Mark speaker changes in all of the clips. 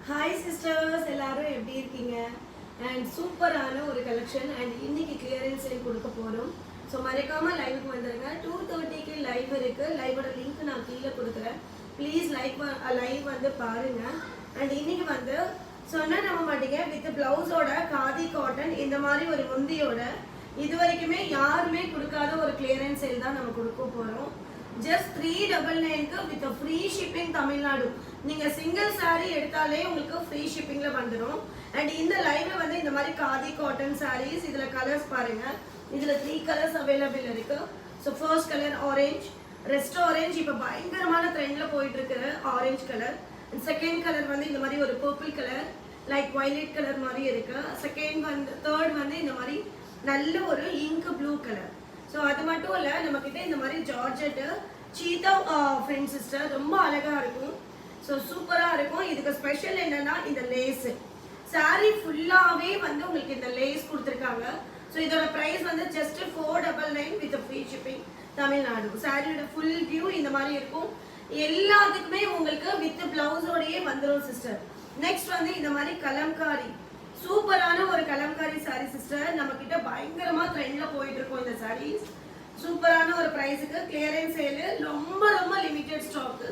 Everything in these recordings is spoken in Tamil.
Speaker 1: Hi sisters, எல்லாரும் எப்படி இருக்கீங்க? And சூப்பரான ஒரு கலெக்ஷன் and இன்னைக்கு கிளியரன்ஸ் சேல் கொடுக்க போறோம். சோ மறக்காம லைவ்க்கு வந்துருங்க. 2:30 க்கு லைவ் இருக்கு. லைவோட லிங்க் நான் கீழ கொடுக்கிறேன். ப்ளீஸ் லைவ் வந்து பாருங்க. and இன்னைக்கு வந்து சொன்னா நம்ப மாட்டீங்க வித் பிளவுஸோட காதி காட்டன் இந்த மாதிரி ஒரு முந்தியோட இதுவரைக்குமே யாருமே கொடுக்காத ஒரு கிளியரன்ஸ் சேல் தான் நம்ம கொடுக்க போறோம். just 399 க்கு with free shipping தமிழ்நாடு. நீங்க சிங்கிள் saree எடுத்தாலே உங்களுக்கு free shippingல வந்துரும். and இந்த லைவ்ல வந்து இந்த மாதிரி காதி காட்டன் sarees இதுல கலர்ஸ் பாருங்க. இதுல 3 கலர்ஸ் அவேலபிள் இருக்கு. so first color orange, rest orange இப்ப பயங்கரமான ட்ரெண்ட்ல போயிட்டு இருக்கு orange colour. and second colour வந்து இந்த மாதிரி ஒரு purple colour like violet colour மாதிரி இருக்கு. second வந்து third வந்து இந்த மாதிரி நல்ல ஒரு ink blue கலர். So அது மட்டும் இல்ல நமக்கிட்ட இந்த மாதிரி ஜார்ஜெட் சீதா ஃப்ரெண்ட் சிஸ்டர் ரொம்ப அழகா இருக்கும். ஸோ சூப்பரா இருக்கும். இதுக்கு ஸ்பெஷல் என்னன்னா இந்த லேஸ் saree ஃபுல்லாவே வந்து உங்களுக்கு இந்த லேஸ் கொடுத்துருக்காங்க. ஸோ இதோட பிரைஸ் வந்து just 499 with free shipping Tamil Nadu. சாரியோட ஃபுல் வியூ இந்த மாதிரி இருக்கும். எல்லாத்துக்குமே உங்களுக்கு வித் பிளவுஸோடயே வந்துடும் சிஸ்டர். நெக்ஸ்ட் வந்து இந்த மாதிரி கலம்காரி சூப்பரான ஒரு கலம்காரி சாரி சிஸ்டர். நம்ம கிட்ட பயங்கரமா ட்ரெண்ட்ல போயிட்டு இருக்கும் இந்த சாரீஸ். சூப்பரான ஒரு பிரைஸுக்கு கிளியரன்ஸ் சேல் ரொம்ப ரொம்ப லிமிடெட் ஸ்டாக்.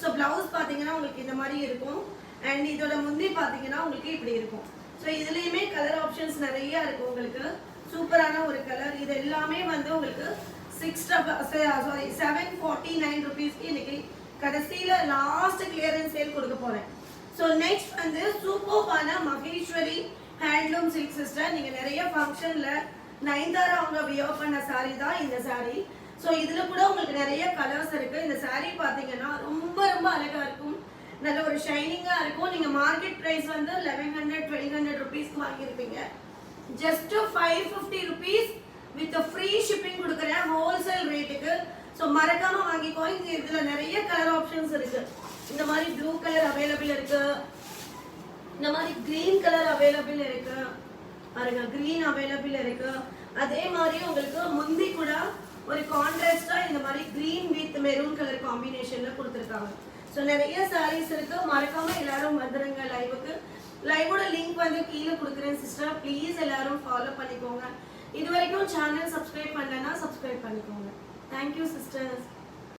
Speaker 1: ஸோ பிளவுஸ் பாத்தீங்கன்னா உங்களுக்கு இந்த மாதிரி இருக்கும். அண்ட் இதோட முந்தி பாத்தீங்கன்னா உங்களுக்கு இப்படி இருக்கும். ஸோ இதுலயுமே கலர் ஆப்ஷன்ஸ் நிறைய இருக்கு உங்களுக்கு. சூப்பரான ஒரு கலர். இது எல்லாமே வந்து உங்களுக்கு 749 ருபீஸ்க்கு இன்னைக்கு கடைசியில லாஸ்ட் கிளியரன்ஸ் சேல் கொடுக்க போறேன். ஸோ நெக்ஸ்ட் வந்து சூப்பர்பான மகேஸ்வரி ஹேண்ட்லூம் சில்க் சிஸ்டர். நீங்க நிறைய ஃபங்க்ஷன்ல நயன்தாரா அவங்க வியர் பண்ண சாரி தான் இந்த சாரி. ஸோ இதுல கூட உங்களுக்கு நிறைய கலர்ஸ் இருக்கு. இந்த சாரி பாத்தீங்கன்னா ரொம்ப ரொம்ப அழகா இருக்கும். நல்ல ஒரு ஷைனிங்கா இருக்கும். நீங்க மார்க்கெட் பிரைஸ் வந்து 1100-1200 ருபீஸ்க்கு வாங்கியிருப்பீங்க. Just 550 rupees with free shipping கொடுக்குறேன் ஹோல்சேல் ரேட்டுக்கு. ஸோ மறக்காம வாங்கிக்கோங்க. இதுல நிறைய கலர் ஆப்ஷன்ஸ் இருக்கு. இந்த மாதிரி ப்ளூ கலர் அவைலபிள் இருக்கு. இந்த மாதிரி கிரீன் கலர் அவைலபிள் இருக்கு. பாருங்க கிரீன் அவைலபிள் இருக்கு. அதே மாதிரி உங்களுக்கு முந்தி கூட ஒரு கான்ட்ராஸ்டா இந்த மாதிரி கிரீன் வித் மெரூன் கலர் காம்பினேஷன்ல கொடுத்துருக்காங்க. ஸோ நிறைய சாரீஸ் இருக்கு. மறக்காம எல்லாரும் வந்துருங்க லைவுக்கு. லைவோட லிங்க் வந்து கீழே கொடுக்குறேன் சிஸ்டர். ப்ளீஸ் எல்லாரும் ஃபாலோ பண்ணிக்கோங்க. இது வரைக்கும் சேனல் சப்ஸ்கிரைப் பண்ணலன்னா சப்ஸ்கிரைப் பண்ணிக்கோங்க. Thank you sisters.